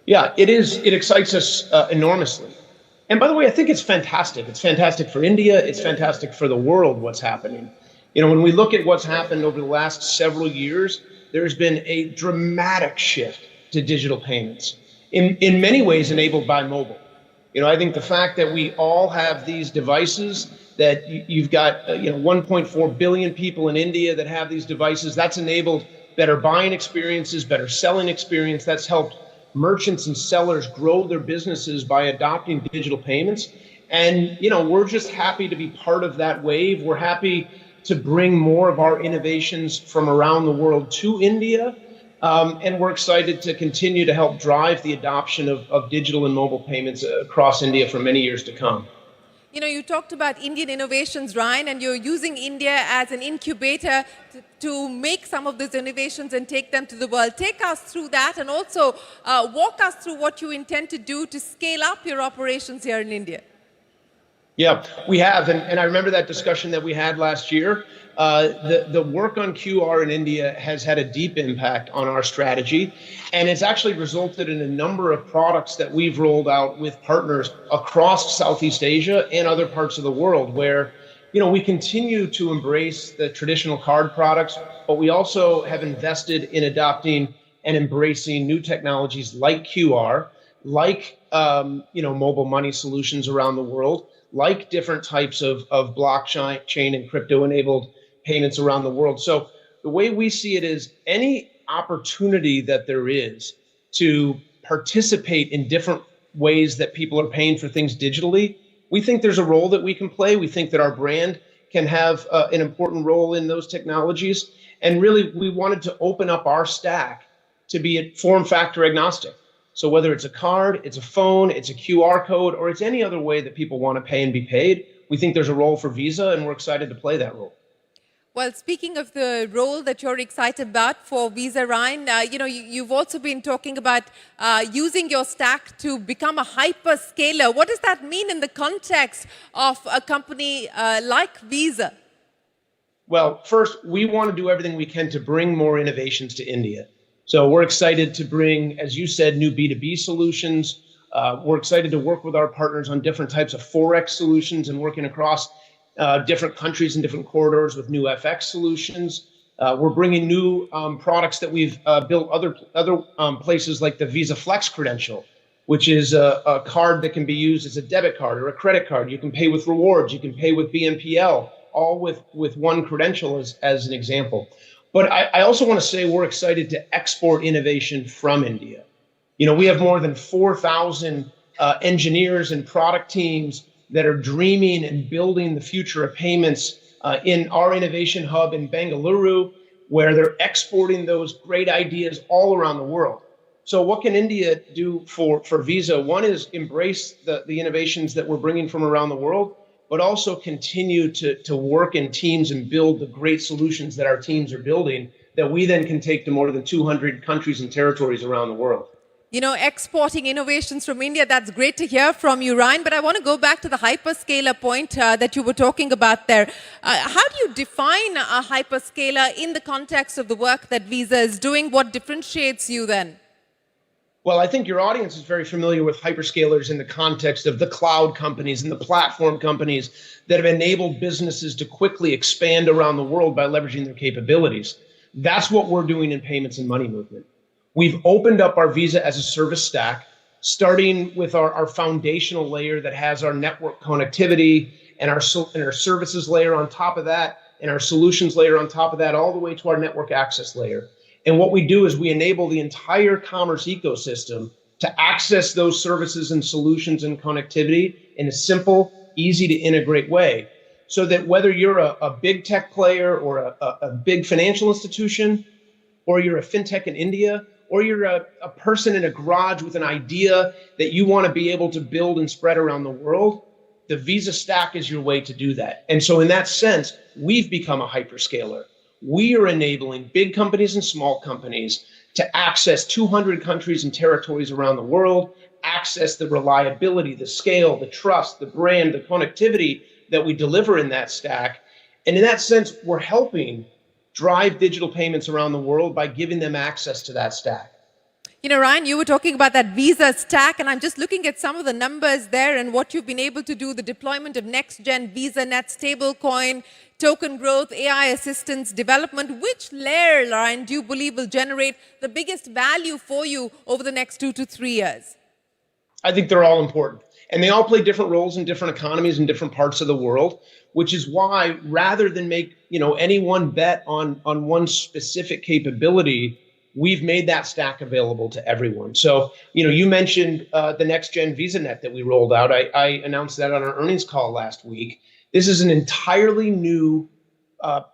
Yeah, it is. It excites us enormously. And by the way, I think it's fantastic. It's fantastic for India. It's fantastic for the world, what's happening. When we look at what's happened over the last several years, there's been a dramatic shift to digital payments, in many ways enabled by mobile. I think the fact that we all have these devices, that you've got 1.4 billion people in India that have these devices, that's enabled better buying experiences, better selling experience. That's helped merchants and sellers grow their businesses by adopting digital payments. And, we're just happy to be part of that wave. We're happy to bring more of our innovations from around the world to India. And we're excited to continue to help drive the adoption of digital and mobile payments across India for many years to come. You talked about Indian innovations, Ryan, and you're using India as an incubator to make some of these innovations and take them to the world. Take us through that, and also walk us through what you intend to do to scale up your operations here in India. Yeah, we have. And I remember that discussion that we had last year. The work on QR in India has had a deep impact on our strategy, and it's actually resulted in a number of products that we've rolled out with partners across Southeast Asia and other parts of the world, where we continue to embrace the traditional card products, but we also have invested in adopting and embracing new technologies like QR, like mobile money solutions around the world, like different types of blockchain and crypto-enabled payments around the world. So the way we see it is, any opportunity that there is to participate in different ways that people are paying for things digitally, we think there's a role that we can play. We think that our brand can have an important role in those technologies. And really, we wanted to open up our stack to be form factor agnostic. So whether it's a card, it's a phone, it's a QR code, or it's any other way that people want to pay and be paid, we think there's a role for Visa, and we're excited to play that role. Well, speaking of the role that you're excited about for Visa, Ryan, you've also been talking about using your stack to become a hyperscaler. What does that mean in the context of a company like Visa? Well, first, we want to do everything we can to bring more innovations to India. So we're excited to bring, as you said, new B2B solutions. We're excited to work with our partners on different types of Forex solutions and working across different countries and different corridors with new FX solutions. We're bringing new products that we've built other places, like the Visa Flex credential, which is a card that can be used as a debit card or a credit card. You can pay with rewards, you can pay with BNPL, all with one credential as an example. But I also want to say we're excited to export innovation from India. We have more than 4,000 engineers and product teams that are dreaming and building the future of payments in our innovation hub in Bengaluru, where they're exporting those great ideas all around the world. So what can India do for Visa? One is embrace the innovations that we're bringing from around the world, but also continue to work in teams and build the great solutions that our teams are building that we then can take to more than 200 countries and territories around the world. Exporting innovations from India, that's great to hear from you, Ryan. But I want to go back to the hyperscaler point that you were talking about there. How do you define a hyperscaler in the context of the work that Visa is doing? What differentiates you then? Well, I think your audience is very familiar with hyperscalers in the context of the cloud companies and the platform companies that have enabled businesses to quickly expand around the world by leveraging their capabilities. That's what we're doing in payments and money movement. We've opened up our Visa as a service stack, starting with our foundational layer that has our network connectivity and our services layer on top of that, and our solutions layer on top of that, all the way to our network access layer. And what we do is we enable the entire commerce ecosystem to access those services and solutions and connectivity in a simple, easy to integrate way. So that whether you're a big tech player or a big financial institution, or you're a fintech in India, or you're a person in a garage with an idea that you want to be able to build and spread around the world, the Visa stack is your way to do that. And so in that sense, we've become a hyperscaler. We are enabling big companies and small companies to access 200 countries and territories around the world, access the reliability, the scale, the trust, the brand, the connectivity that we deliver in that stack. And in that sense, we're helping drive digital payments around the world by giving them access to that stack. You know, Ryan, you were talking about that Visa stack, and I'm just looking at some of the numbers there and what you've been able to do, the deployment of next-gen VisaNet stablecoin, token growth, AI assistance development. Which layer, Ryan, do you believe will generate the biggest value for you over the next 2 to 3 years? I think they're all important. And they all play different roles in different economies in different parts of the world, which is why rather than make any one bet on one specific capability, we've made that stack available to everyone. So, you mentioned the next-gen VisaNet that we rolled out. I announced that on our earnings call last week. This is an entirely new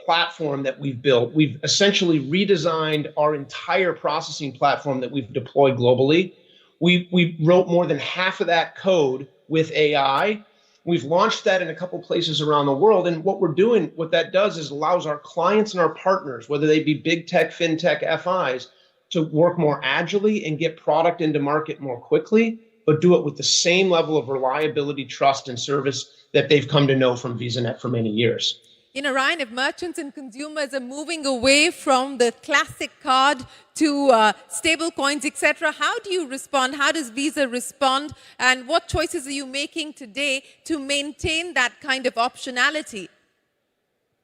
platform that we've built. We've essentially redesigned our entire processing platform that we've deployed globally. We wrote more than half of that code with AI. We've launched that in a couple places around the world. And what we're doing, what that does is allows our clients and our partners, whether they be big tech, fintech, FIs, to work more agilely and get product into market more quickly, but do it with the same level of reliability, trust, and service that they've come to know from VisaNet for many years. Ryan, if merchants and consumers are moving away from the classic card to stable coins, etc., how do you respond? How does Visa respond? And what choices are you making today to maintain that kind of optionality?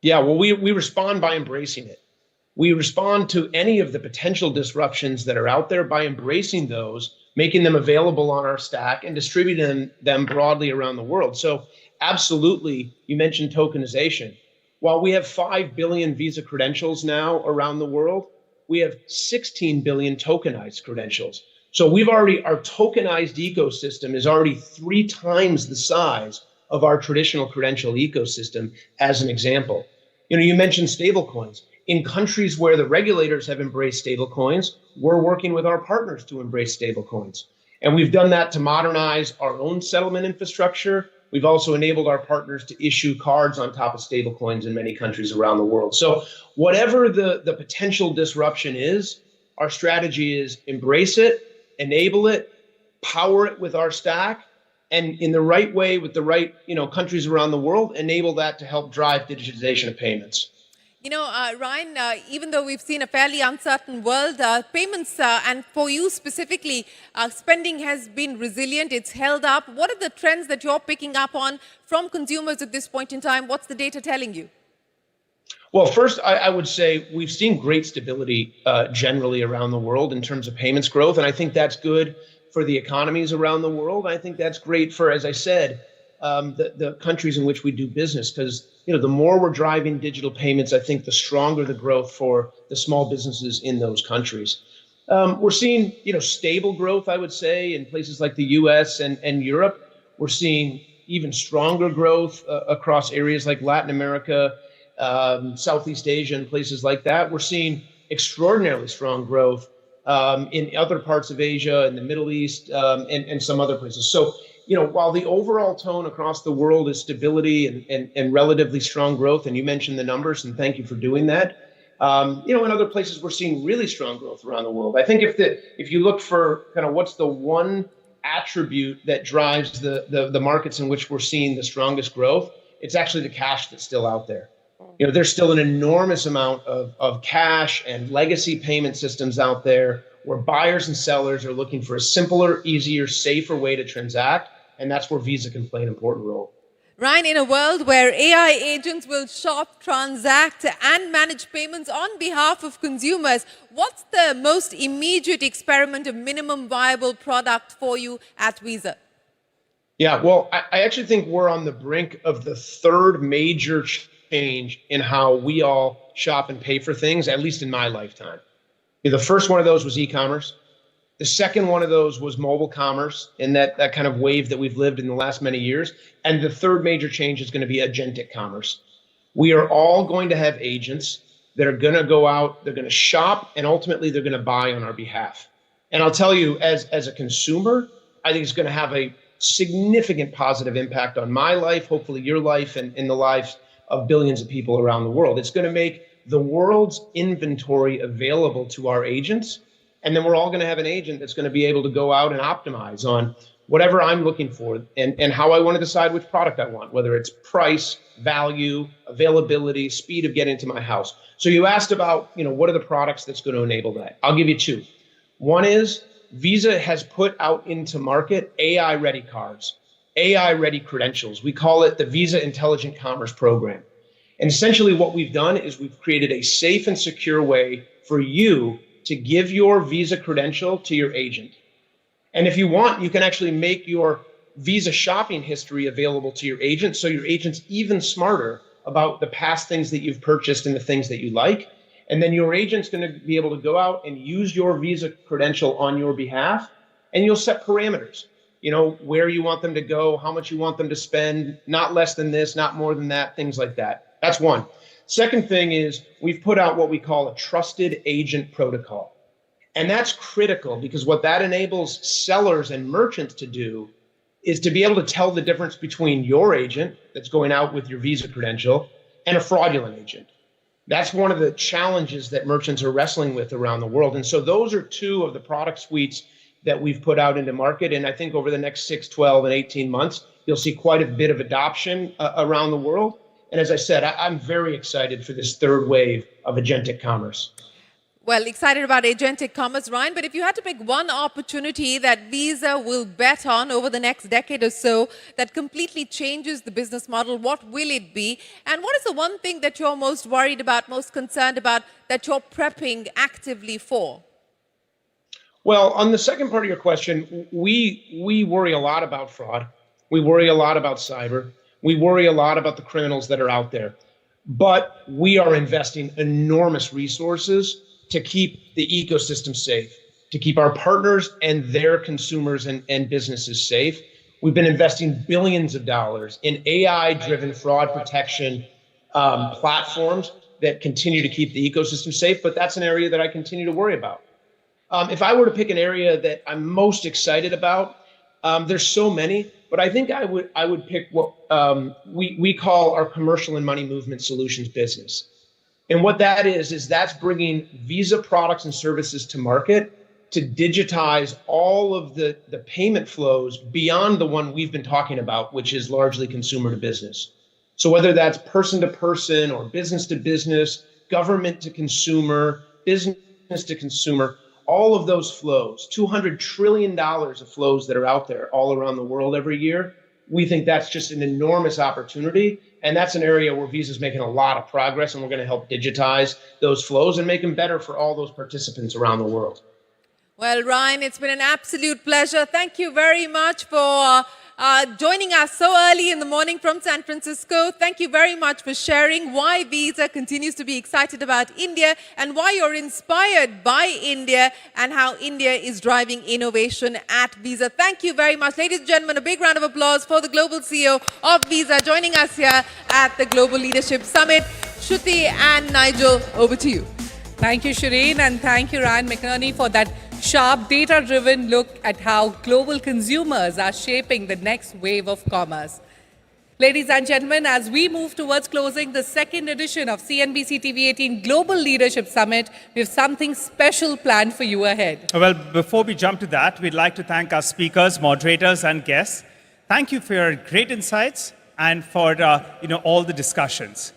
Yeah, well, we respond by embracing it. We respond to any of the potential disruptions that are out there by embracing those, making them available on our stack and distributing them broadly around the world. So absolutely, you mentioned tokenization. While we have 5 billion Visa credentials now around the world, we have 16 billion tokenized credentials. So our tokenized ecosystem is already 3 times the size of our traditional credential ecosystem, as an example. You mentioned stablecoins. In countries where the regulators have embraced stablecoins, we're working with our partners to embrace stablecoins. And we've done that to modernize our own settlement infrastructure. We've also enabled our partners to issue cards on top of stablecoins in many countries around the world. So whatever the potential disruption is, our strategy is embrace it, enable it, power it with our stack, and in the right way with the right countries around the world, enable that to help drive digitization of payments. Ryan, even though we've seen a fairly uncertain world, payments, and for you specifically, spending has been resilient. It's held up. What are the trends that you're picking up on from consumers at this point in time? What's the data telling you? Well, first, I would say we've seen great stability generally around the world in terms of payments growth. And I think that's good for the economies around the world. I think that's great for, as I said, the countries in which we do business, because the more we're driving digital payments, I think the stronger the growth for the small businesses in those countries. We're seeing stable growth, I would say, in places like the US and Europe. We're seeing even stronger growth across areas like Latin America, Southeast Asia, and places like that. We're seeing extraordinarily strong growth in other parts of Asia and the Middle East and some other places. So while the overall tone across the world is stability and relatively strong growth, and you mentioned the numbers, and thank you for doing that, in other places we're seeing really strong growth around the world. I think if you look for kind of what's the one attribute that drives the markets in which we're seeing the strongest growth, it's actually the cash that's still out there. There's still an enormous amount of cash and legacy payment systems out there where buyers and sellers are looking for a simpler, easier, safer way to transact. And that's where Visa can play an important role. Ryan, in a world where AI agents will shop, transact, and manage payments on behalf of consumers, what's the most immediate experiment of minimum viable product for you at Visa? Yeah, well, I actually think we're on the brink of the third major change in how we all shop and pay for things, at least in my lifetime. The first one of those was e-commerce. The second one of those was mobile commerce, and that kind of wave that we've lived in the last many years. And the third major change is going to be agentic commerce. We are all going to have agents that are going to go out, they're going to shop, and ultimately they're going to buy on our behalf. And I'll tell you, as a consumer, I think it's going to have a significant positive impact on my life, hopefully your life, and in the lives of billions of people around the world. It's going to make the world's inventory available to our agents. And then we're all going to have an agent that's going to be able to go out and optimize on whatever I'm looking for and how I want to decide which product I want, whether it's price, value, availability, speed of getting to my house. So you asked about, what are the products that's going to enable that? I'll give you two. One is Visa has put out into market AI-ready cards, AI-ready credentials. We call it the Visa Intelligent Commerce Program. And essentially what we've done is we've created a safe and secure way for you to give your Visa credential to your agent. And if you want, you can actually make your Visa shopping history available to your agent, so your agent's even smarter about the past things that you've purchased and the things that you like. And then your agent's going to be able to go out and use your Visa credential on your behalf, and you'll set parameters. You know, where you want them to go, how much you want them to spend, not less than this, not more than that, things like that. That's one. Second thing is we've put out what we call a trusted agent protocol. And that's critical because what that enables sellers and merchants to do is to be able to tell the difference between your agent that's going out with your Visa credential and a fraudulent agent. That's one of the challenges that merchants are wrestling with around the world. And so those are two of the product suites that we've put out into market. And I think over the next 6, 12, and 18 months, you'll see quite a bit of adoption around the world. And as I said, I'm very excited for this third wave of agentic commerce. Well, excited about agentic commerce, Ryan, but if you had to pick one opportunity that Visa will bet on over the next decade or so that completely changes the business model, what will it be? And what is the one thing that you're most worried about, most concerned about, that you're prepping actively for? Well, on the second part of your question, we worry a lot about fraud. We worry a lot about cyber. We worry a lot about the criminals that are out there. But we are investing enormous resources to keep the ecosystem safe, to keep our partners and their consumers and businesses safe. We've been investing billions of dollars in AI-driven fraud protection platforms that continue to keep the ecosystem safe, but that's an area that I continue to worry about. If I were to pick an area that I'm most excited about, there's so many, but I think I would pick what we call our commercial and money movement solutions business. And what that is that's bringing Visa products and services to market to digitize all of the payment flows beyond the one we've been talking about, which is largely consumer to business. So whether that's person to person or business to business, government to consumer, business to consumer, all of those flows, $200 trillion of flows that are out there all around the world every year, we think that's just an enormous opportunity. And that's an area where Visa is making a lot of progress, and we're going to help digitize those flows and make them better for all those participants around the world. Well, Ryan, it's been an absolute pleasure. Thank you very much for joining us so early in the morning from San Francisco. Thank you very much for sharing why Visa continues to be excited about India and why you're inspired by India and how India is driving innovation at Visa. Thank you very much. Ladies and gentlemen, a big round of applause for the Global CEO of Visa joining us here at the Global Leadership Summit. Shruti and Nigel, over to you. Thank you, Shireen, and thank you, Ryan McInerney, for that sharp, data-driven look at how global consumers are shaping the next wave of commerce. Ladies and gentlemen, as we move towards closing the second edition of CNBC-TV18 Global Leadership Summit, we have something special planned for you ahead. Well, before we jump to that, we'd like to thank our speakers, moderators, and guests. Thank you for your great insights and for all the discussions.